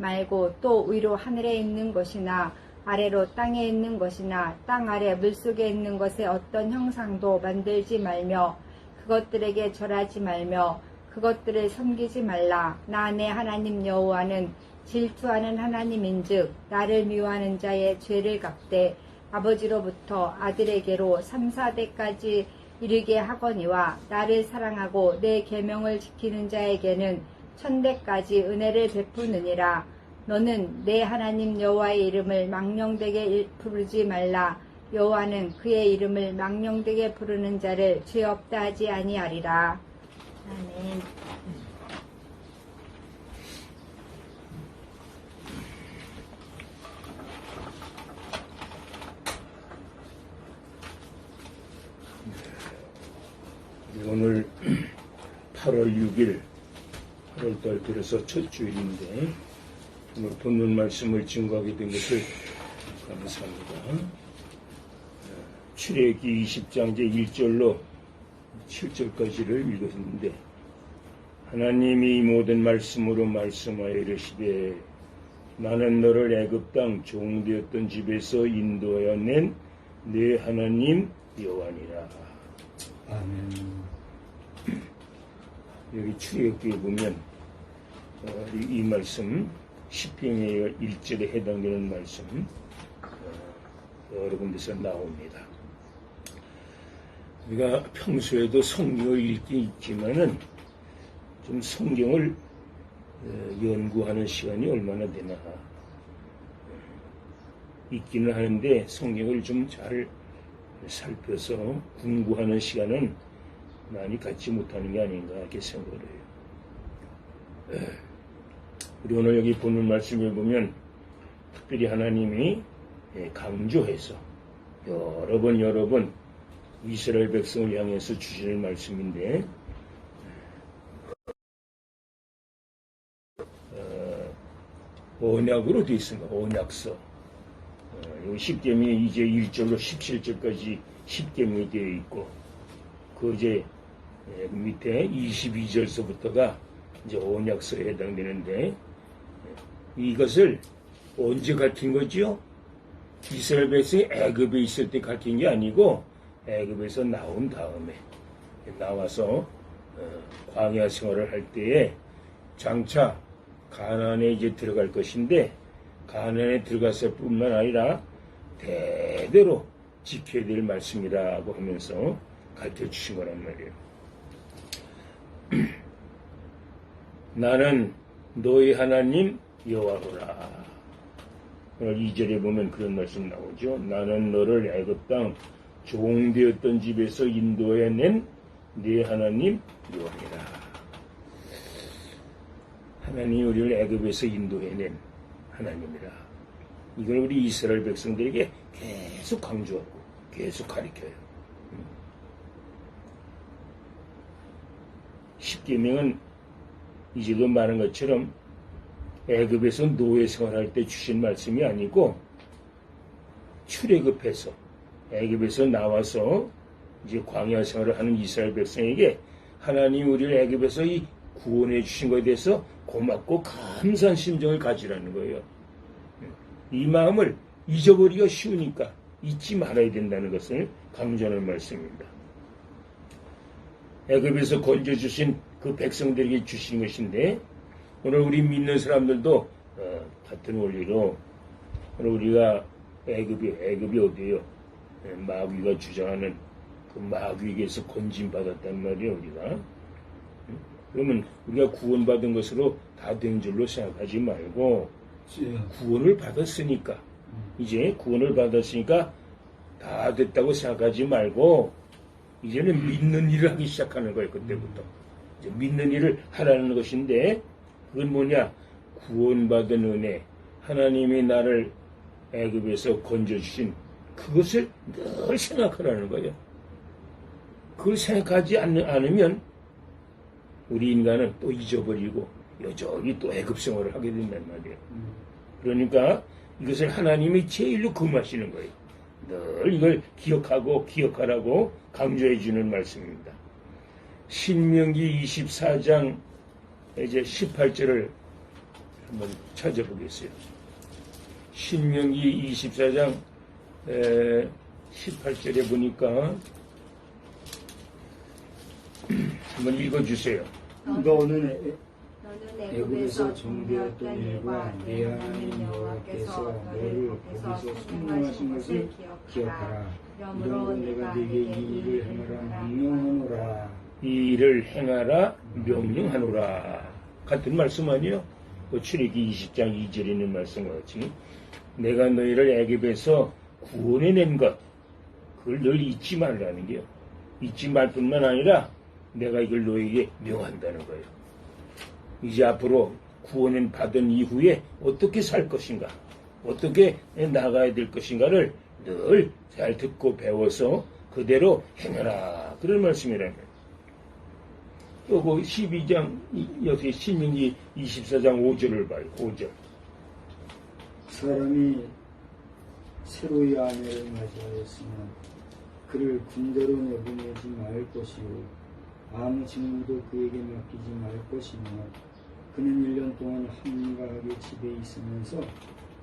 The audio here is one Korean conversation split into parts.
말고 또 위로 하늘에 있는 것이나 아래로 땅에 있는 것이나 땅 아래 물속에 있는 것의 어떤 형상도 만들지 말며 그것들에게 절하지 말며 그것들을 섬기지 말라. 나 내 하나님 여호와는 질투하는 하나님인즉 나를 미워하는 자의 죄를 갚되 아버지로부터 아들에게로 3, 4대까지 이르게 하거니와 나를 사랑하고 내 계명을 지키는 자에게는 1000대까지 은혜를 베푸느니라. 너는 내 하나님 여호와의 이름을 망령되게 부르지 말라. 여호와는 그의 이름을 망령되게 부르는 자를 죄 없다 하지 아니하리라. 아멘. 오늘 8월 6일 8월달 들어서 첫 주일인데 오늘 본문 말씀을 증거하게 된 것을 감사합니다. 출애굽기 20장 제1절로 7절까지를 읽었는데 하나님이 모든 말씀으로 말씀하여 이르시되 나는 너를 애굽 땅 종되었던 집에서 인도하여 낸 네 하나님 여호와니라. 아멘. 여기 출애굽기에 보면 이 말씀 시편의 1절에 해당되는 말씀 여러 군데서 나옵니다. 우리가 평소에도 성경을 읽긴 읽지만은 좀 성경을 연구하는 시간이 얼마나 되나 읽기는 하는데 성경을 좀 잘 살펴서 공부하는 시간은 많이 갖지 못하는 게 아닌가 이렇게 생각을 해요. 우리 오늘 여기 보는 말씀을 보면 특별히 하나님이 강조해서 여러 번 이스라엘 백성을 향해서 주시는 말씀인데 언약으로 되어 있습니다. 언약서. 이 십계명이 이제 1절로 17절까지 십계명이 되어 있고 그 이제 밑에 22절서부터가 이제 언약서에 해당되는데 이것을 언제 가르친 거죠? 이스라엘 백성이 애굽에 있을 때 가르친 게 아니고 애굽에서 나온 다음에 나와서 광야 생활을 할 때에 장차 가나안에 이제 들어갈 것인데 가나안에 들어갔을 뿐만 아니라 대대로 지켜야 될 말씀이라고 하면서 가르쳐 주신 거란 말이에요. 나는 너희 하나님 여호와로라. 오늘 2절에 보면 그런 말씀 나오죠. 나는 너를 애굽 땅 종되었던 집에서 인도해 낸 네 하나님 여호와니라. 하나님이 우리를 애굽에서 인도해낸 하나님이라. 이걸 우리 이스라엘 백성들에게 계속 강조하고 계속 가르쳐요. 십계명은 이제도 말한 것처럼 애굽에서 노예 생활할 때 주신 말씀이 아니고 출애굽해서 애굽에서 나와서 이제 광야 생활을 하는 이스라엘 백성에게 하나님 우리를 애굽에서 이 구원해 주신 것에 대해서 고맙고 감사한 심정을 가지라는 거예요. 이 마음을 잊어버리기가 쉬우니까 잊지 말아야 된다는 것을 강조하는 말씀입니다. 애굽에서 건져주신 그 백성들에게 주신 것인데 오늘 우리 믿는 사람들도 같은 원리로 오늘 우리가 애굽이 어디예요? 마귀가 주장하는 그 마귀에게서 건진받았단 말이에요. 우리가 그러면 우리가 구원받은 것으로 다 된 줄로 생각하지 말고 구원을 받았으니까 이제 구원을 받았으니까 다 됐다고 생각하지 말고 이제는 믿는 일을 하기 시작하는 거예요. 그때부터 이제 믿는 일을 하라는 것인데 그건 뭐냐? 구원받은 은혜, 하나님이 나를 애굽에서 건져주신 그것을 늘 생각하라는 거예요. 그걸 생각하지 않으면 우리 인간은 또 잊어버리고 여전히 또 애굽 생활을 하게 된단 말이에요. 그러니까 이것을 하나님이 제일로 금하시는 거예요. 늘 이걸 기억하라고 강조해 주는 말씀입니다. 신명기 24장 이제 18절을 한번 찾아보겠어요. 신명기 24장 18절에 보니까 한번 읽어주세요. 너는 너는 애굽에서 종되었던 일과 내 하나님 여호와께서 너를 거기서 성령하신 것을 기억하라. 이러므로 내가 네게 이 일을 행하라 명령하노라. 이 일을 행하라 명령하노라. 같은 말씀 아니요? 출애기 20장 2절에 있는 말씀과 같이 내가 너희를 애굽에서 구원해낸 것 그걸 늘 잊지 말라는 게요. 잊지 말 뿐만 아니라 내가 이걸 너에게 명한다는 거예요. 이제 앞으로 구원을 받은 이후에 어떻게 살 것인가, 어떻게 나가야 될 것인가를 늘 잘 듣고 배워서 그대로 행하라. 그런 말씀이라는 거예요. 또 그 12장, 여기 신명기 24장 5절을 봐요. 5절. 사람이 새로이 아내를 맞이하였으면 그를 군대로 내보내지 말 것이요 아무 직무도 그에게 맡기지 말 것이며 그는 1년 동안 한가하게 집에 있으면서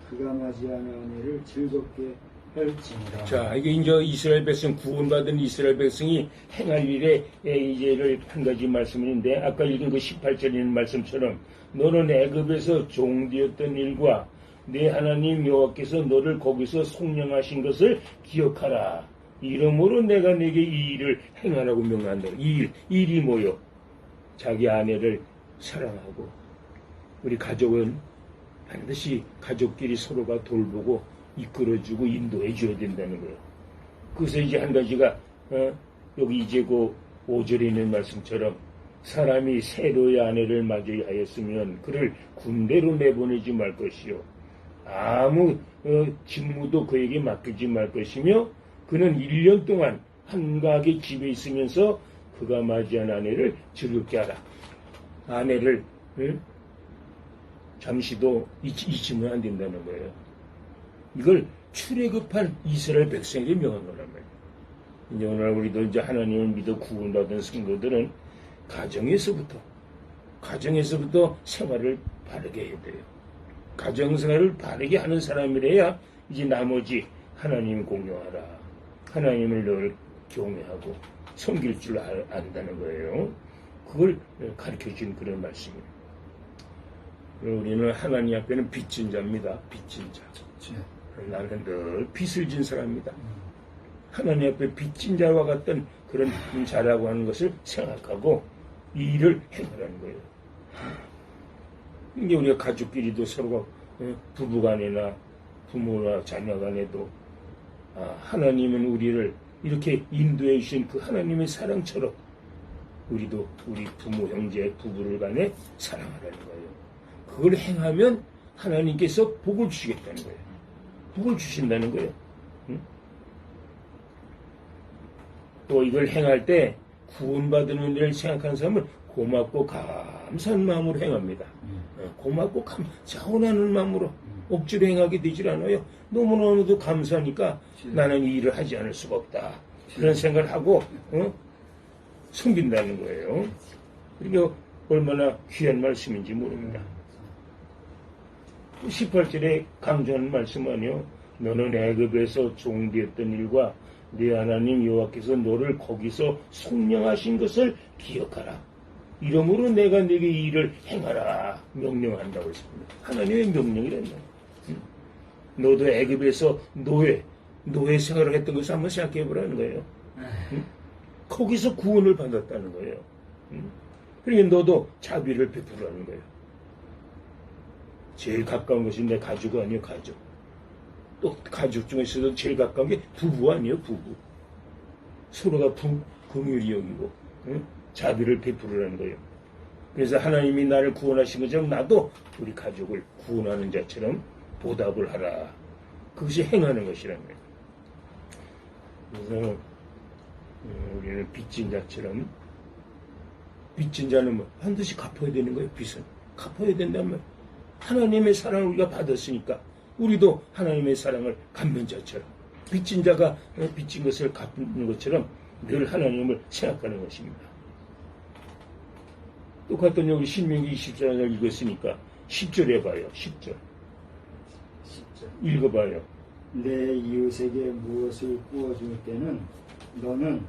그가 맞이하는 아내를 즐겁게 할지니라. 자, 이게 이제 이스라엘 백성, 구원받은 이스라엘 백성이 행할 일에 이제를 한 가지 말씀인데, 아까 읽은 그 18절에 있는 말씀처럼, 너는 애굽에서 종되었던 일과 내 하나님 여호와께서 너를 거기서 속량하신 것을 기억하라. 이러므로 내가 네게 이 일을 행하라고 명한다. 일이 뭐요? 자기 아내를 사랑하고, 우리 가족은 반드시 가족끼리 서로가 돌보고, 이끌어주고 인도해 줘야 된다는 거예요. 그래서 이제 한 가지가 여기 이제 그 5절에 있는 말씀처럼 사람이 새로의 아내를 맞이하였으면 그를 군대로 내보내지 말 것이요 아무 직무도 그에게 맡기지 말 것이며 그는 1년 동안 한가하게 집에 있으면서 그가 맞이한 아내를 즐겁게 하라. 아내를 잠시도 잊으면 안 된다는 거예요. 이걸 출애굽한 이스라엘 백성에게 명한 거란 말이에요. 이제 오늘 우리도 이제 하나님을 믿어 구원받은 성도들은 가정에서부터 생활을 바르게 해야 돼요. 가정생활을 바르게 하는 사람이래야 이제 나머지 하나님 공경하라. 하나님을 늘 경외하고 섬길 줄 안다는 거예요. 그걸 가르쳐준 그런 말씀이에요. 우리는 하나님 앞에는 빚진 자입니다. 빚진 자. 나는 늘 빚을 진 사람입니다. 하나님 앞에 빚진 자와 같은 그런 자라고 하는 것을 생각하고 이 일을 행하라는 거예요. 이게 우리가 가족끼리도 서로가 부부간에나 부모나 자녀간에도 하나님은 우리를 이렇게 인도해 주신 그 하나님의 사랑처럼 우리도 우리 부모, 형제, 부부를 간에 사랑하라는 거예요. 그걸 행하면 하나님께서 복을 주시겠다는 거예요. 복을 주신다는 거예요. 또 이걸 행할 때 구원받은 은혜를 생각하는 사람은 고맙고 감사한 마음으로 행합니다. 고맙고 자원하는 마음으로 억지로 행하게 되질 않아요. 너무너무도 감사하니까 나는 이 일을 하지 않을 수가 없다. 그런 생각을 하고 섬긴다는 거예요. 그리고 얼마나 귀한 말씀인지 모릅니다. 18절에 강조하는 말씀 아니요. 너는 애굽에서 종되었던 일과 네 하나님 여호와께서 너를 거기서 속량하신 것을 기억하라. 이러므로 내가 네게 이 일을 행하라. 명령한다고 했습니다. 하나님의 명령이란 말이에요. 너도 애굽에서 노예 생활을 했던 것을 한번 생각해 보라는 거예요. 거기서 구원을 받았다는 거예요. 그러니까 너도 자비를 베풀라는 거예요. 제일 가까운 것이 내 가족 아니에요, 가족. 또 가족 중에서도 제일 가까운 게 부부 아니에요, 부부. 서로가 긍휼히 여기고 자비를 베풀으라는 거예요. 그래서 하나님이 나를 구원하신 것처럼 나도 우리 가족을 구원하는 자처럼 보답을 하라. 그것이 행하는 것이라는 거예요. 그래서 우리는 빚진 자처럼 빚진 자는 뭐 반드시 갚아야 되는 거예요. 빚은 갚아야 된단 말이에요. 하나님의 사랑을 우리가 받았으니까 우리도 하나님의 사랑을 갚는 자처럼 빚진 자가 빚진 것을 갚는 것처럼 늘 하나님을 생각하는 것입니다. 똑같은 여기 신명기 24장을 읽었으니까 10절 해봐요. 10절. 10절. 읽어봐요. 내 이웃에게 무엇을 구워줄 때는 너는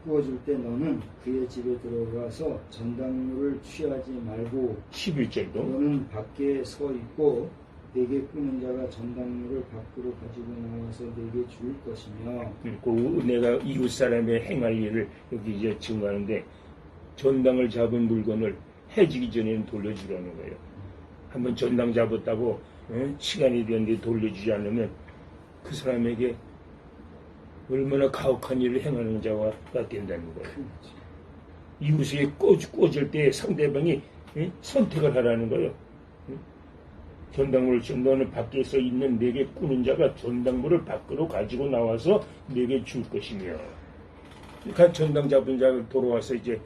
구워줄 때 너는 그의 집에 들어가서 전당물을 취하지 말고 11절도. 너는 밖에 서 있고 내게 꾸는 자가 전당물을 밖으로 가지고 나와서 내게 줄 것이며 그 내가 이웃 사람의 행할 일을 여기 이제 증거하는데 전당을 잡은 물건을 해지기 전에는 돌려주라는 거예요. 한번 전당 잡았다고 시간이 되었는데 돌려주지 않으면 그 사람에게 얼마나 가혹한 일을 행하는 자가 된다는 거예요. 이웃에게 꽂을 때 상대방이 선택을 하라는 거예요. 전당물을 너는 밖에서 있는 내게 꾸는 자가 전당물을 밖으로 가지고 나와서 내게 줄 것이며, 그러니까 전당 잡은 자가 돌아와서 이제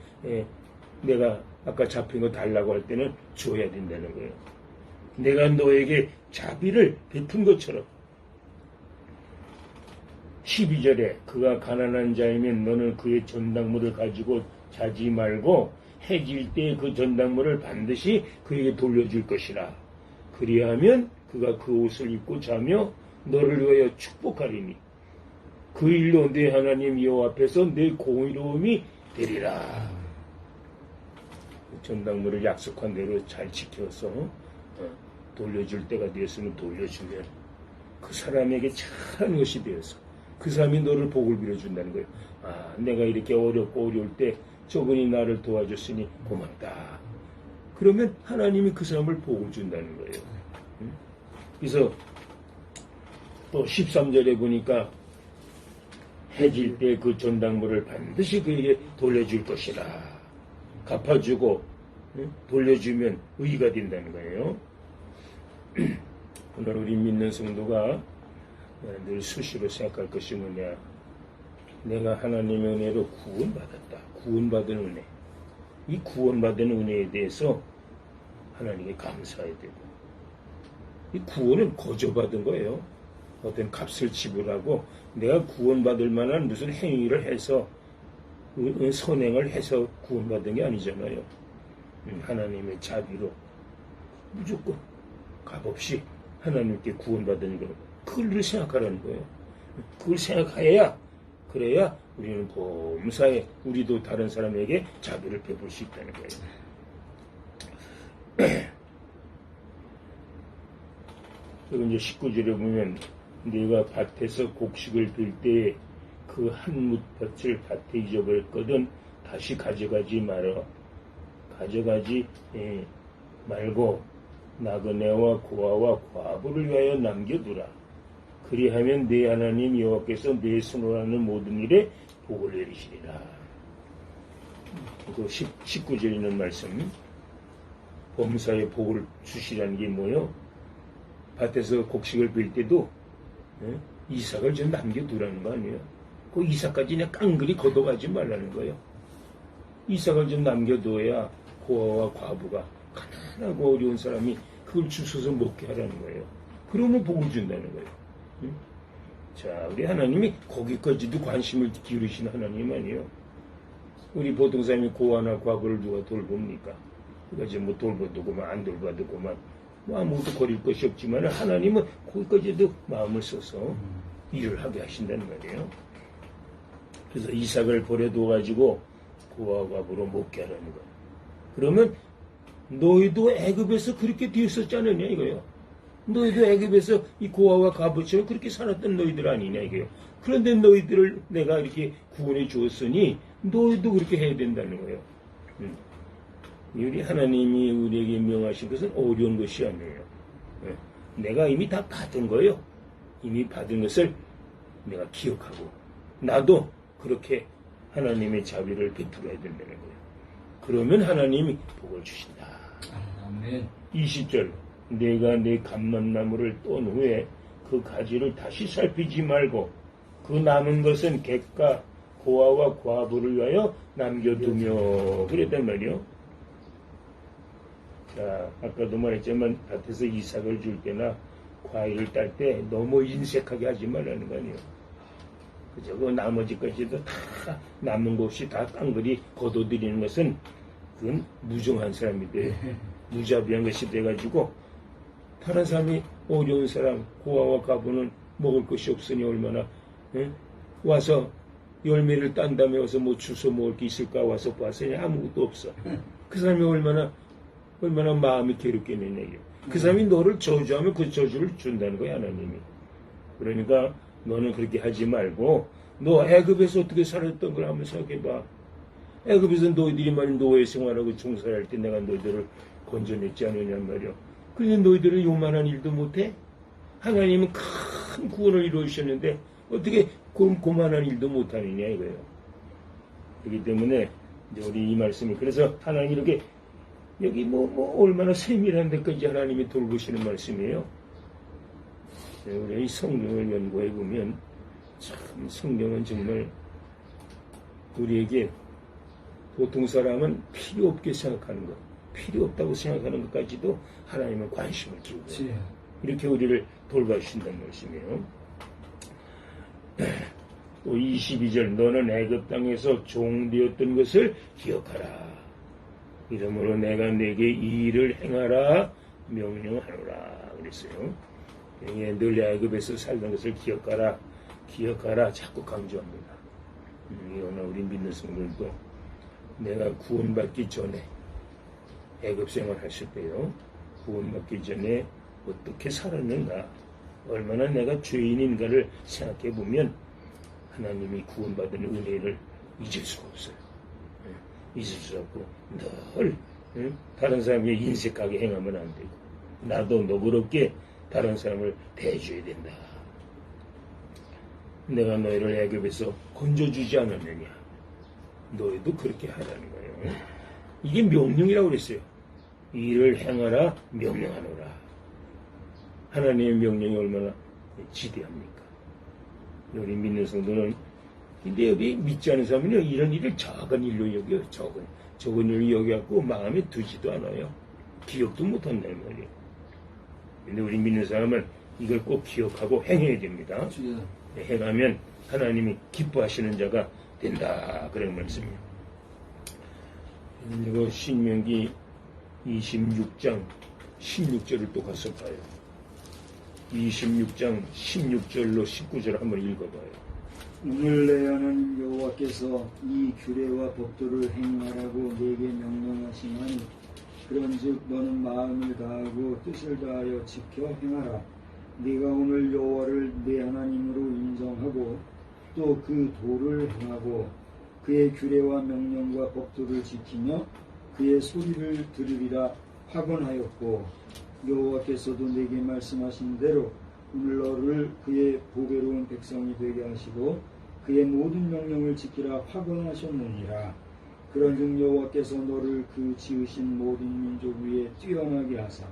내가 아까 잡힌 거 달라고 할 때는 줘야 된다는 거예요. 내가 너에게 자비를 베푼 것처럼. 12절에 그가 가난한 자이면 너는 그의 전당물을 가지고 자지 말고 해질 때 그 전당물을 반드시 그에게 돌려줄 것이라. 그리하면 그가 그 옷을 입고 자며 너를 위하여 축복하리니 그 일로 내 하나님 여호와 앞에서 내 공의로움이 되리라. 전당물을 약속한 대로 잘 지켜서 돌려줄 때가 되었으면 돌려주면 그 사람에게 착한 것이 되어서 그 사람이 너를 복을 빌어준다는 거예요. 아, 내가 이렇게 어렵고 어려울 때 저분이 나를 도와줬으니 고맙다. 그러면 하나님이 그 사람을 복을 준다는 거예요. 그래서 또 13절에 보니까 해질 때 그 전당물을 반드시 그에게 돌려줄 것이라. 갚아주고 돌려주면 의가 된다는 거예요. 오늘 우리 믿는 성도가 늘 수시로 생각할 것이 뭐냐. 내가 하나님의 은혜로 구원받았다. 구원받은 은혜. 이 구원받은 은혜에 대해서 하나님께 감사해야 되고, 이 구원은 거저받은 거예요. 어떤 값을 지불하고 내가 구원받을 만한 무슨 행위를 해서 선행을 해서 구원받은 게 아니잖아요. 하나님의 자비로 무조건 값없이 하나님께 구원받은 거, 그걸 생각하라는 거예요. 그걸 생각해야, 그래야 우리는 범사에 우리도 다른 사람에게 자비를 베풀 수 있다는 거예요. 그리고 이제 19절에 보면 네가 밭에서 곡식을 빌 때 그 한 뭇밭을 밭에 잊어버렸거든 다시 가져가지 말어. 가져가지 말고 나그네와 고아와 과부를 위하여 남겨두라. 그리하면 네 하나님 여호와께서 네 손으로 하는 모든 일에 복을 내리시리라. 그 19절에 있는 말씀, 범사에 복을 주시라는 게 뭐예요? 밭에서 곡식을 빌 때도 이삭을 좀 남겨두라는 거 아니에요? 그 이삭까지 그냥 깡그리 걷어가지 말라는 거예요. 이삭을 좀 남겨둬야 고아와 과부가, 가난하고 어려운 사람이 그걸 주워서 먹게 하라는 거예요. 그러면 복을 준다는 거예요. 자, 우리 하나님이 거기까지도 관심을 기울이시는 하나님 아니에요. 우리 보통 사람이 고아나 과부를 누가 돌봅니까? 그거지 뭐 돌봐도 그만 안 돌봐도 그만 뭐 아무것도 거릴 것이 없지만 하나님은 거기까지도 마음을 써서 일을 하게 하신다는 말이에요. 그래서 이삭을 버려둬가지고 고아와 과부로 먹게 하라는 거예요. 그러면 너희도 애굽에서 그렇게 되었었지 않느냐 이거예요. 너희도 애굽에서 이 고아와 과부처럼 그렇게 살았던 너희들 아니냐 이거예요. 그런데 너희들을 내가 이렇게 구원해 주었으니 너희도 그렇게 해야 된다는 거예요. 우리 하나님이 우리에게 명하신 것은 어려운 것이 아니에요. 내가 이미 다 받은 거예요. 이미 받은 것을 내가 기억하고 나도 그렇게 하나님의 자비를 베풀어야 된다는 거예요. 그러면 하나님이 복을 주신다. 아멘. 20절 내가 내 감람나무를 똔 후에 그 가지를 다시 살피지 말고 그 남은 것은 객과 고아와 과부를 위하여 남겨두며 그랬단 말이요. 자, 아까도 말했지만 밭에서 이삭을 줄 때나 과일을 딸 때 너무 인색하게 하지 말라는 거 아니에요. 그죠? 그 나머지까지도 다 남은 거 없이 다 깡그리 거둬들이는 것은 그건 무정한 사람이 돼요. 무자비한 것이 돼가지고 다른 사람이 어려운 사람 고아와 가부는 먹을 것이 없으니 얼마나 와서 열매를 딴 다음에 와서 뭐 주워 먹을 게 있을까 와서 봤으니 아무것도 없어. 그 사람이 얼마나 마음이 괴롭겠느냐 이게. 그 사람이 너를 저주하면 그 저주를 준다는 거야 하나님이. 그러니까 너는 그렇게 하지 말고 너 애굽에서 어떻게 살았던 걸 한번 생각해봐. 애굽에서 너희들이 말이 노예 생활하고 종살할 때 내가 너희들을 건져냈지 않느냐 말이야. 그런데 너희들은 요만한 일도 못해? 하나님은 큰 구원을 이루어주셨는데 어떻게 고만한 일도 못하느냐 이거예요. 그렇기 때문에 이제 우리 이 말씀이 그래서 하나님 이렇게 여기 뭐 얼마나 세밀한 데까지 하나님이 돌보시는 말씀이에요. 우리 이 성경을 연구해 보면 참 성경은 정말 우리에게 보통 사람은 필요 없게 생각하는 것, 필요 없다고 생각하는 것까지도 하나님은 관심을 기울여요. 이렇게 우리를 돌봐주신다는 말씀이에요. 또 22절 너는 애굽 땅에서 종되었던 것을 기억하라. 이러므로 내가 내게 이 일을 행하라 명령하노라 그랬어요. 늘 애굽에서 살던 것을 기억하라 자꾸 강조합니다. 이거는 우리 믿는 성도들도 내가 구원받기 전에 애굽 생활했을 때요. 구원받기 전에 어떻게 살았는가 얼마나 내가 죄인인가를 생각해 보면 하나님이 구원받은 은혜를 잊을 수가 없어요. 잊을 수 없고 늘 다른 사람이 인색하게 행하면 안 되고 나도 너그럽게 다른 사람을 대해줘야 된다. 내가 너희를 애굽에서 건져주지 않았느냐. 너희도 그렇게 하라는 거예요. 이게 명령이라고 그랬어요. 이를 행하라 명령하노라. 하나님의 명령이 얼마나 지대합니까? 우리 믿는 성도는 근데 여기 믿지 않은 사람은요 이런 일을 작은 일로 여겨요. 적은 일로 여겨갖고 마음에 두지도 않아요. 기억도 못한다는 말이에요. 근데 우리 믿는 사람은 이걸 꼭 기억하고 행해야 됩니다. 행하면 하나님이 기뻐하시는 자가 된다. 그런 말씀이에요. 그리고 신명기 26장 16절을 또 가서 봐요. 26장 16절로 19절 한번 읽어봐요. 오늘 내 하나님 여호와께서 이 규례와 법도를 행하라고 내게 명령하시나니 그런즉 너는 마음을 다하고 뜻을 다하여 지켜 행하라. 네가 오늘 여호와를 내 하나님으로 인정하고 또 그 도를 행하고 그의 규례와 명령과 법도를 지키며 그의 소리를 들으리라 확언하였고 여호와께서도 내게 말씀하신 대로 오늘 너를 그의 보배로운 백성이 되게 하시고 그의 모든 명령을 지키라 확언하셨느니라. 그런즉 여호와께서 너를 그 지으신 모든 민족 위에 뛰어나게 하사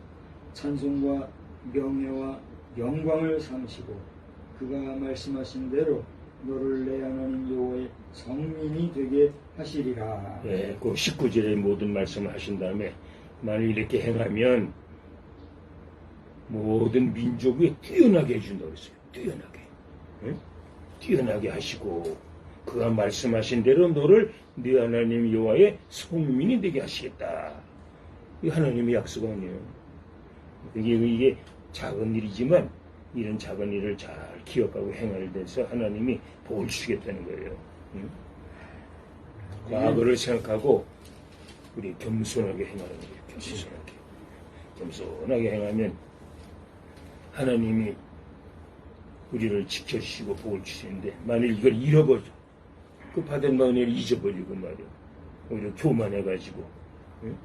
찬송과 명예와 영광을 삼으시고 그가 말씀하신 대로 너를 내 하나님 여호와의 성민이 되게 하시리라. 네, 그 19절에 모든 말씀을 하신 다음에 만일 이렇게 행하면 모든 민족 위에 뛰어나게 해준다고 했어요. 뛰어나게. 응? 뛰어나게 하시고 그가 말씀하신 대로 너를 네 하나님 여호와의 성민이 되게 하시겠다. 이 하나님의 약속 아니에요. 이게 작은 일이지만 이런 작은 일을 잘 기억하고 행할 때서 하나님이 복을 주시겠다는 거예요. 응? 과거를 생각하고 우리 겸손하게 행하는 거예요. 겸손하게 행하면 하나님이 우리를 지켜주시고 복을 주시는데 만일 이걸 잃어버려 그 받은 은혜를 잊어버리고 말이야 오히려 교만해가지고 응?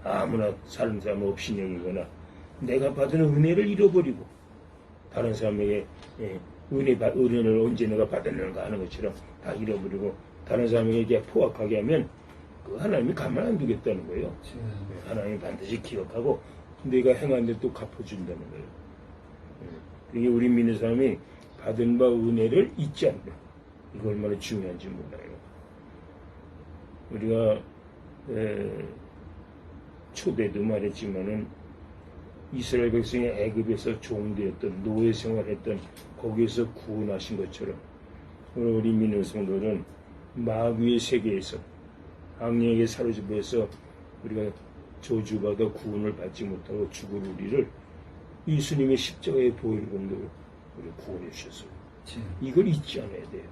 아무나 사는 사람 없이 여기거나 내가 받은 은혜를 잃어버리고 다른 사람에게 은혜를 언제 내가 받았는가 하는 것처럼 다 잃어버리고 다른 사람에게 포악하게 하면 그 하나님이 가만 안 두겠다는 거예요. 하나님이 반드시 기억하고 내가 행한 데 또 갚아준다는 거예요. 이게 우리 믿는 사람이 받은 바 은혜를 잊지 않는다. 이거 얼마나 중요한지 몰라요. 우리가 초대도 말했지만은 이스라엘 백성이 애굽에서 종되었던 노예 생활했던 거기에서 구원하신 것처럼 우리 믿는 성도는 마귀의 세계에서 악령에게 사로잡혀서 우리가 저주받아 구원을 받지 못하고 죽을 우리를 예수님의 십자가의 보혈 공로로 우리 구원해 주셨어요. 이걸 잊지 않아야 돼요.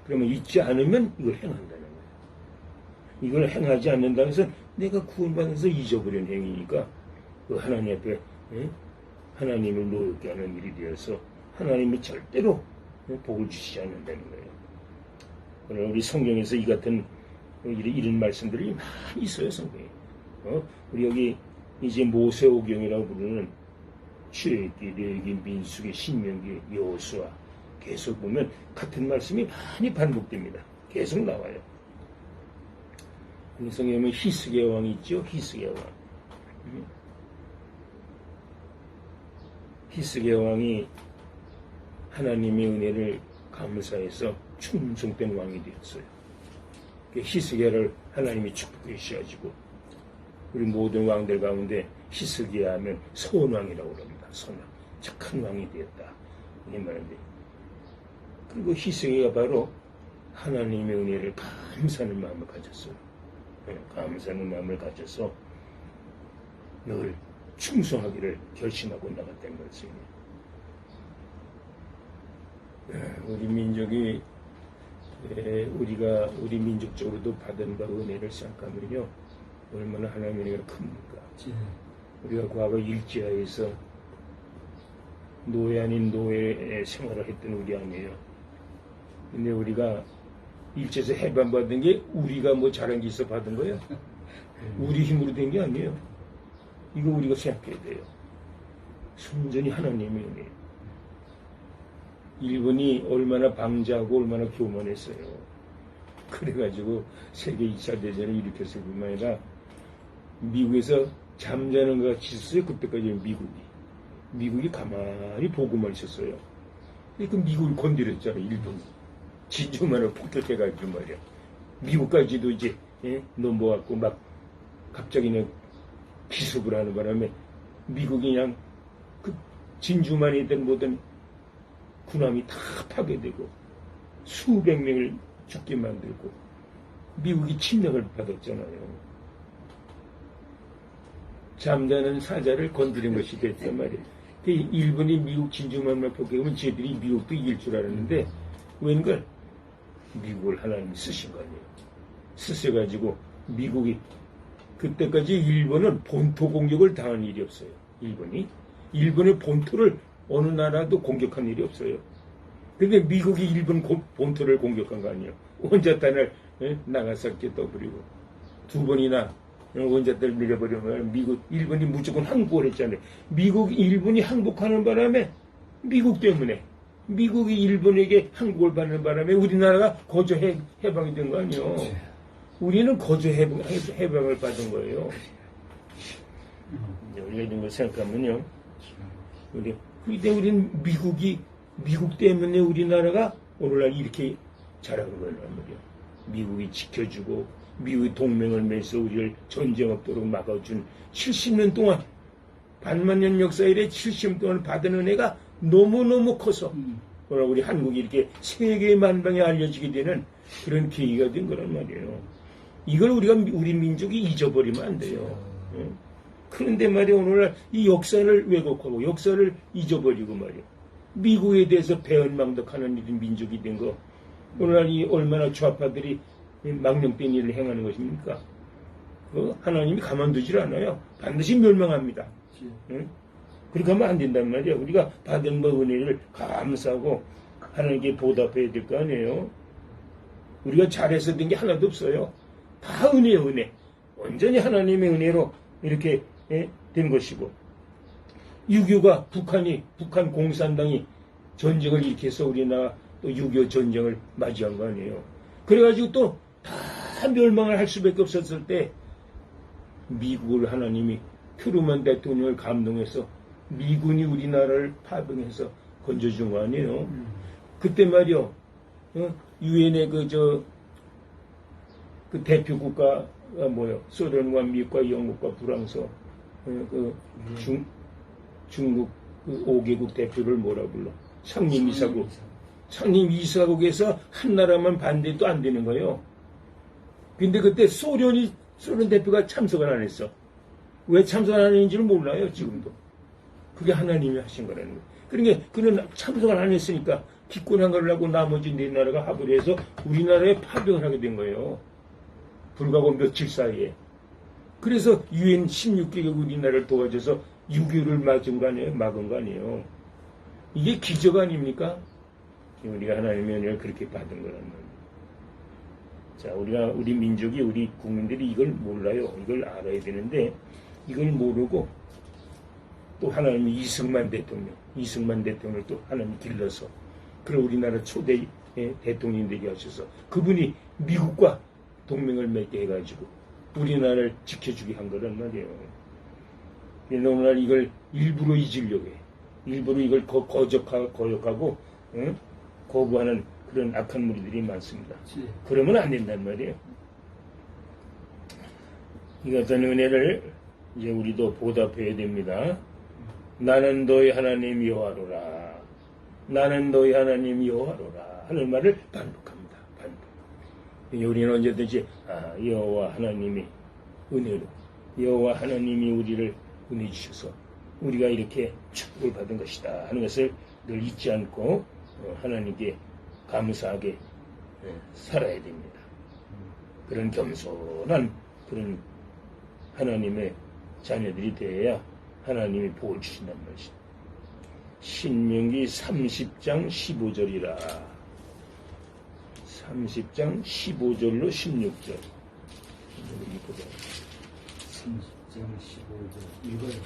그러면 잊지 않으면 이걸 행한다는 거예요. 이걸 행하지 않는다는 것은 내가 구원받아서 잊어버린 행위니까 그 하나님 앞에 하나님을 노엽게 하는 일이 되어서 하나님이 절대로 복을 주시지 않는다는 거예요. 그러나 우리 성경에서 이 같은 이런 말씀들이 많이 있어요. 성경에. 우리 여기 이제 모세오경이라고 부르는 출애굽기, 레위기, 민수기, 신명기, 여호수아 계속 보면 같은 말씀이 많이 반복됩니다. 계속 나와요. 성경에 보면 히스기야 왕이 있죠. 히스기야 왕. 히스기야 왕이 하나님의 은혜를 감사해서 충성된 왕이 되었어요. 히스기야를 하나님이 축복해 주셔가지고 우리 모든 왕들 가운데 히스기야 하면 선왕이라고 합니다. 선왕. 착한 왕이 되었다. 이 말인데. 그리고 히스기야가 바로 하나님의 은혜를 감사하는 마음을 가졌어요. 감사하는 마음을 가져서 늘 충성하기를 결심하고 나갔다는 것입니다. 우리 민족이 우리 민족적으로도 받은 바 은혜를 생각하면요 얼마나 하나님의 은혜가 큽니까? 우리가 과거 일제하에서 노예 아닌 노예 생활을 했던 우리 아니에요. 근데 우리가 일제에서 해방받은 게 우리가 뭐 잘한 게 있어 받은 거예요? 우리 힘으로 된 게 아니에요. 이거 우리가 생각해야 돼요. 순전히 하나님의 은혜. 일본이 얼마나 방자하고 얼마나 교만했어요. 그래가지고 세계 2차 대전을 일으켰을 뿐만 아니라 미국에서 잠자는 것 같이 있었어요. 그때까지 미국이 가만히 보고만 있었어요. 그 미국을 건드렸잖아요. 일본이. 진주만을 폭격해가지고 말이야. 미국까지도 이제 넘어왔고 막 갑자기 그냥 기습을 하는 바람에 미국이 그냥 그 진주만이든 뭐든 군함이 다 파괴되고 수백 명을 죽게 만들고 미국이 침략을 받았잖아요. 잠자는 사자를 건드린 것이 됐단 말이에요. 일본이 미국 진주만만 폭격하면 쟤들이 미국도 이길 줄 알았는데 웬걸 미국을 하나님이 쓰신 거 아니에요. 쓰셔가지고 미국이 그때까지 일본은 본토 공격을 당한 일이 없어요. 일본의 본토를 어느 나라도 공격한 일이 없어요. 근데 미국이 일본 본토를 공격한 거 아니에요. 원자탄을 나가사키에 떠버리고 두 번이나 원자탄을 밀어버리면 일본이 무조건 항복을 했잖아요. 일본이 항복하는 바람에 미국 때문에 미국이 일본에게 항복을 받는 바람에 우리나라가 거저 해방이 된 거 아니에요. 우리는 거저 해방을 받은 거예요. 우리가 이런 걸 생각하면요. 근데 우리는 미국 때문에 우리나라가 오늘날 이렇게 자라는 거란 말이에요. 미국이 지켜주고 미국이 동맹을 맺어서 우리를 전쟁 없도록 막아준 70년 동안 반만년 역사 이래 70년 동안 받은 은혜가 너무너무 커서 우리 한국이 이렇게 세계 만방에 알려지게 되는 그런 계기가 된 거란 말이에요. 이걸 우리 민족이 잊어버리면 안 돼요. 그런데 말이에요. 오늘날 이 역사를 왜곡하고 역사를 잊어버리고 말이에요. 미국에 대해서 배은망덕하는 이런 민족이 된 거. 오늘날 이 얼마나 좌파들이 망령된 일을 행하는 것입니까? 하나님이 가만두질 않아요. 반드시 멸망합니다. 그렇게 하면 안 된단 말이에요. 우리가 받은 은혜를 감사하고 하나님께 보답해야 될 거 아니에요. 우리가 잘해서 된 게 하나도 없어요. 다 은혜예요, 은혜. 완전히 하나님의 은혜로 이렇게 된 것이고 6.25가 북한 공산당이 전쟁을 일으켜서 우리나라 또 6.25 전쟁을 맞이한 거 아니에요. 그래가지고 또 다 멸망을 할 수밖에 없었을 때 미국을 하나님이 트루먼 대통령을 감동해서 미군이 우리나라를 파병해서 건져준 거 아니에요. 그때 말이요. 유엔의 그 대표 국가가 뭐요? 소련과 미국과 영국과 프랑스, 중국 그 5개국 대표를 뭐라 불러? 상임이사국. 상임이사국에서 한 나라만 반대도 안 되는 거예요. 근데 그때 소련 대표가 참석을 안 했어. 왜 참석 안 하는지를 몰라요, 지금도. 그게 하나님이 하신 거라는 거예요. 그러니까 그는 참석을 안 했으니까 기권한 걸 하고 나머지 네 나라가 합의를 해서 우리나라에 파병을 하게 된 거예요. 불과 며칠 사이에. 그래서 유엔 16개국 우리나라를 도와줘서 6.25를 막은 거 아니에요. 이게 기적 아닙니까? 우리가 하나님의 은혜를 그렇게 받은 거란 말이에요. 자, 우리 민족이, 우리 국민들이 이걸 몰라요. 이걸 알아야 되는데, 이걸 모르고, 또 하나님이 이승만 대통령을 또 하나님 길러서, 그런 우리나라 초대 대통령이 되게 하셔서, 그분이 미국과 동맹을 맺게 해가지고, 우리나라를 지켜주게 한 거란 말이에요. 너무나 이걸 일부러 잊으려고 해. 일부러 이걸 거역하고, 응? 거부하는 그런 악한 무리들이 많습니다. 그러면 안 된단 말이에요. 이 같은 은혜를 이제 우리도 보답해야 됩니다. 나는 너희 하나님 여호와로라. 나는 너희 하나님 여호와로라 하는 말을 반복합니다. 반복. 우리는 언제든지 여호와 하나님이 은혜로, 여호와 하나님이 우리를 은혜 주셔서 우리가 이렇게 축복을 받은 것이다 하는 것을 늘 잊지 않고 하나님께 감사하게 살아야 됩니다. 그런 겸손한 그런 하나님의 자녀들이 되어야 하나님이 복을 주신단 말이죠. 신명기 30장 15절이라. 30장 15절로 16절. 30장 15절 읽어요.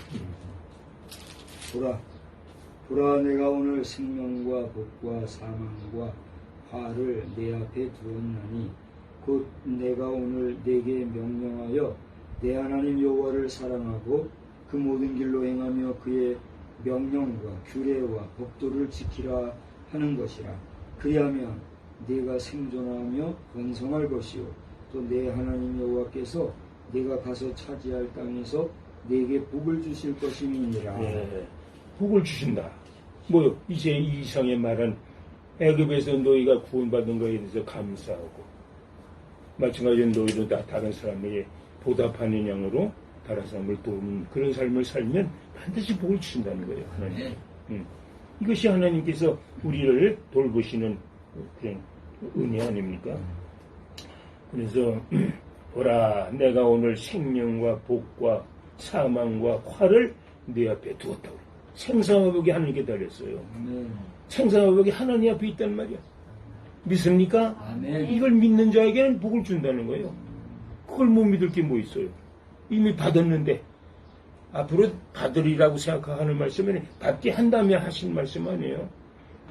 보라 내가 오늘 생명과 복과 사망과 화를 내 앞에 두었나니 곧 내가 오늘 내게 명령하여 내 하나님 여호와를 사랑하고 그 모든 길로 행하며 그의 명령과 규례와 법도를 지키라 하는 것이라. 그리하면 네가 생존하며 번성할 것이요 또 내 하나님 여호와께서 네가 가서 차지할 땅에서 네게 복을 주실 것임이니라. 네, 복을 주신다. 뭐요? 이제 이 이상의 말은 애굽에서 너희가 구원받은 것에 대해서 감사하고, 마찬가지로 너희도 다른 사람에게 보답하는 양으로 다른 사람을 도우는 그런 삶을 살면 반드시 복을 주신다는 거예요, 하나님. 이것이 하나님께서 우리를 돌보시는 그런 은혜 아닙니까? 그래서 보라, 내가 오늘 생명과 복과 사망과 화를 네 앞에 두었다고. 생사와 복이 하나님께 달렸어요. 생사와 복이 하나님 앞에 있단 말이야. 믿습니까? 아멘. 이걸 믿는 자에게는 복을 준다는 거예요. 그걸 못 믿을 게 뭐 있어요. 이미 받았는데 앞으로 받으리라고 생각하는 말씀은 받게 한다며 하신 말씀 아니에요.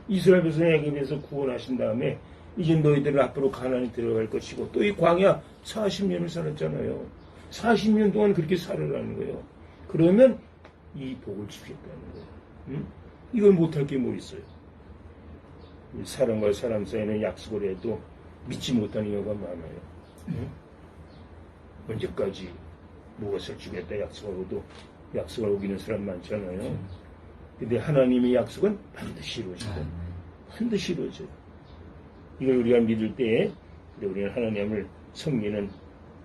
이스라엘 백성 애굽에서 구원하신 다음에 이제 너희들은 앞으로 가나안에 들어갈 것이고, 또 이 광야 40년을 살았잖아요. 40년 동안 그렇게 살으라는 거예요. 그러면 이 복을 주겠다는 거예요. 이걸 못할 게 뭐 있어요. 사람과 사람 사이에는 약속을 해도 믿지 못하는 경우가 많아요. 언제까지 무엇을 주겠다 약속하고도 약속을 어기는 사람 많잖아요. 근데 하나님의 약속은 반드시 이루어져요. 반드시 이루어져요. 이걸 우리가 믿을 때에 우리는 하나님을 섬기는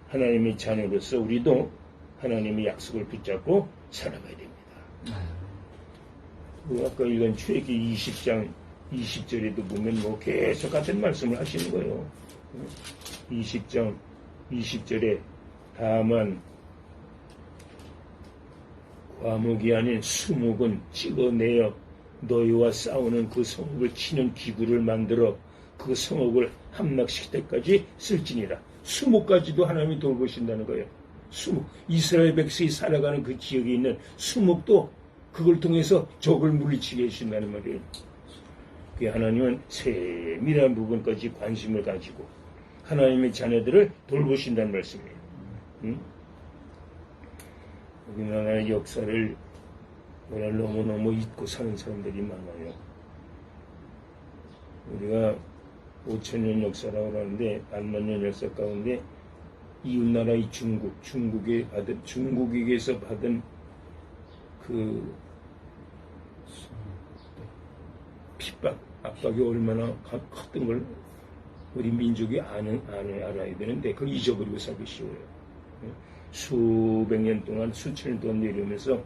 하나님의 자녀로서 우리도 하나님의 약속을 붙잡고 살아가야 됩니다. 아까 읽은 출애굽기 20장 20절에도 보면 뭐 계속 같은 말씀을 하시는 거예요. 20장 20절에 다만 과목이 아닌 수목은 찍어내어 너희와 싸우는 그 성읍을 치는 기구를 만들어 그 성읍을 함락시킬 때까지 쓸지니라. 수목까지도 하나님이 돌보신다는 거예요. 수목. 이스라엘 백성이 살아가는 그 지역에 있는 수목도 그걸 통해서 적을 물리치게 해주신다는 말이에요. 그 하나님은 세밀한 부분까지 관심을 가지고 하나님의 자녀들을 돌보신다는 말씀이에요. 우리나라의 역사를 너무너무 잊고 사는 사람들이 많아요. 우리가 5,000년 역사라고 하는데, 10,000년 역사 가운데 이웃나라의 중국에게서 받은 그 핍박, 압박이 얼마나 컸던 걸 우리 민족이 알아야 되는데 그걸 잊어버리고 살기 쉬워요. 수백 년 동안 수천 년 동안 내려오면서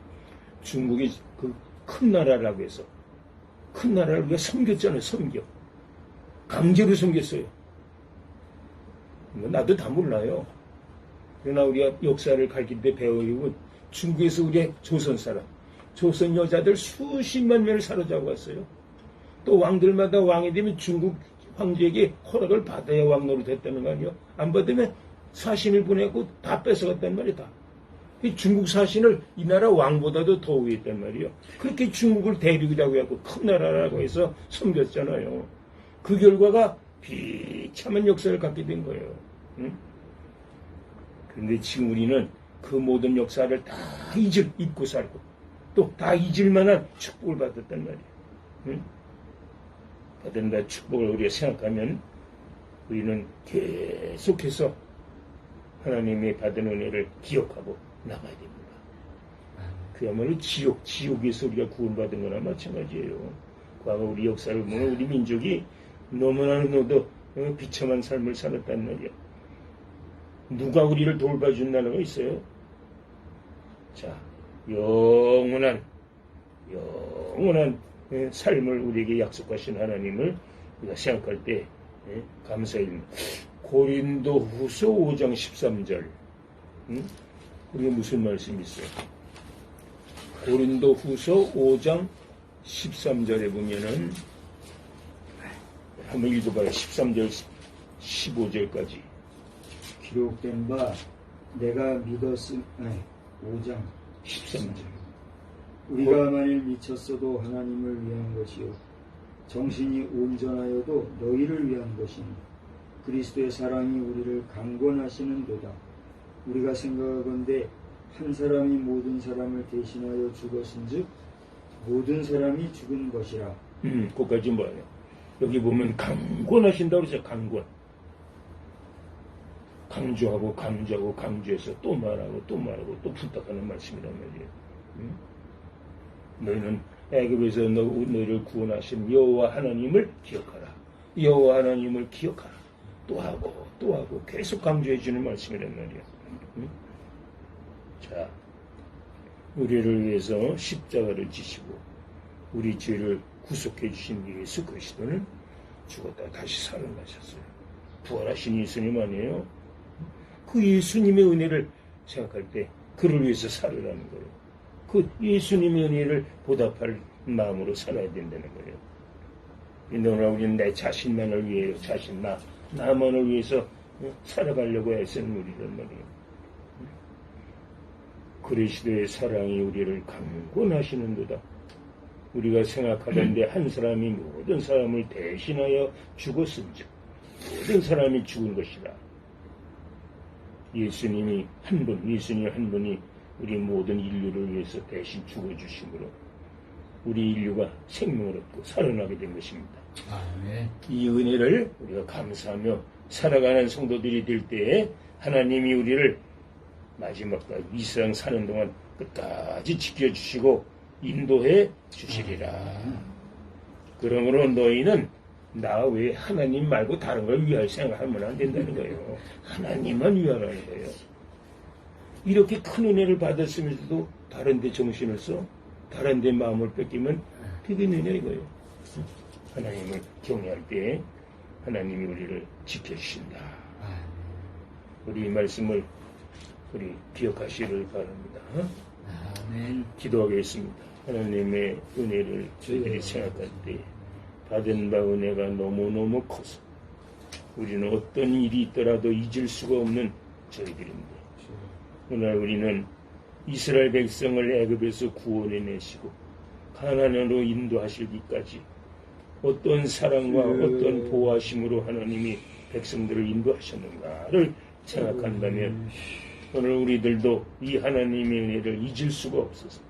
중국이 그 큰 나라라고 해서 큰 나라를 우리가 섬겼잖아요. 강제로 섬겼어요. 나도 다 몰라요. 그러나 우리가 역사를 가르칠 때 배우고 중국에서 우리의 조선 사람, 조선 여자들 수십만 명을 사로잡아 왔어요. 또 왕들마다 왕이 되면 중국 황제에게 허락을 받아야 왕노릇 했다는 거 아니에요. 안 받으면 사신을 보내고 다 뺏어갔단 말이야. 다. 중국 사신을 이 나라 왕보다도 더 위에 했단 말이에요. 그렇게 중국을 대륙이라고 해갖고 큰 나라라고 해서 섬겼잖아요. 그 결과가 비참한 역사를 갖게 된 거예요. 응? 그런데 지금 우리는 그 모든 역사를 다 잊고 살고 또 다 잊을 만한 축복을 받았단 말이에요. 응? 받은 그 축복을 우리가 생각하면 우리는 계속해서 하나님이 받은 은혜를 기억하고 나가야 됩니다. 그야말로 지옥에서 우리가 구원받은 거나 마찬가지예요. 과거 우리 역사를 보면 우리 민족이 너무나도 비참한 삶을 살았단 말이야. 누가 우리를 돌봐준 나라가 있어요? 자, 영원한 삶을 우리에게 약속하신 하나님을 우리가 생각할 때 감사합니다. 고린도후서 5장 13절. 우리가 무슨 말씀이 있어요? 고린도후서 5장 13절에 보면은 한번 읽어봐요. 13절 15절까지. 기록된 바 내가 믿었음 5장 13절. 우리가 만일 미쳤어도 하나님을 위한 것이요 정신이 온전하여도 너희를 위한 것이니 그리스도의 사랑이 우리를 강권하시는도다. 우리가 생각하건대 한 사람이 모든 사람을 대신하여 죽었은즉 모든 사람이 죽은 것이라. 그것까지 뭐예요? 여기 보면 강권하신다고 그러죠. 강권. 강조하고 강조해서 또 말하고 또 부탁하는 말씀이란 말이에요. 너희는 애굽에서 너희를 구원하신 여호와 하나님을 기억하라. 여호와 하나님을 기억하라. 또 하고 계속 강조해 주는 말씀이란 말이에요. 자, 우리를 위해서 십자가를 지시고 우리 죄를 구속해 주신 예수 그리스도는 죽었다 다시 살아나셨어요. 부활하신 예수님 아니에요? 그 예수님의 은혜를 생각할 때 그를 위해서 살으라는 거예요. 그 예수님의 은혜를 보답할 마음으로 살아야 된다는 거예요. 너나 우리는 내 자신만을 위해 나만을 위해서 살아가려고 애쓰는 우리란 말이에요. 그리스도의 사랑이 우리를 강권하시는도다. 우리가 생각하던데 한 사람이 모든 사람을 대신하여 죽었은즉 모든 사람이 죽은 것이라. 예수님 한 분이 우리 모든 인류를 위해서 대신 죽어주심으로 우리 인류가 생명을 얻고 살아나게 된 것입니다. 아멘. 이 은혜를 우리가 감사하며 살아가는 성도들이 될 때에 하나님이 우리를 마지막까지 이 세상 사는 동안 끝까지 지켜주시고 인도해 주시리라. 그러므로 너희는 나 외에 하나님 말고 다른 걸 위할 생각하면 안 된다는 거예요. 하나님만 위하라는 거예요. 이렇게 큰 은혜를 받았으면서도 다른 데 정신을 써? 다른 데 마음을 뺏기면 그게 은혜냐 이거예요. 하나님을 경외할 때 하나님이 우리를 지켜주신다. 우리 이 말씀을 우리 기억하시길 바랍니다. 아멘. 기도하겠습니다. 하나님의 은혜를 저희들이 생각할 때 받은 바 은혜가 너무너무 커서 우리는 어떤 일이 있더라도 잊을 수가 없는 저희들입니다. 오늘 우리는 이스라엘 백성을 애굽에서 구원해내시고 가나안으로 인도하시기까지 어떤 사랑과 어떤 보호하심으로 하나님이 백성들을 인도하셨는가를 생각한다면 오늘 우리들도 이 하나님의 은혜를 잊을 수가 없어서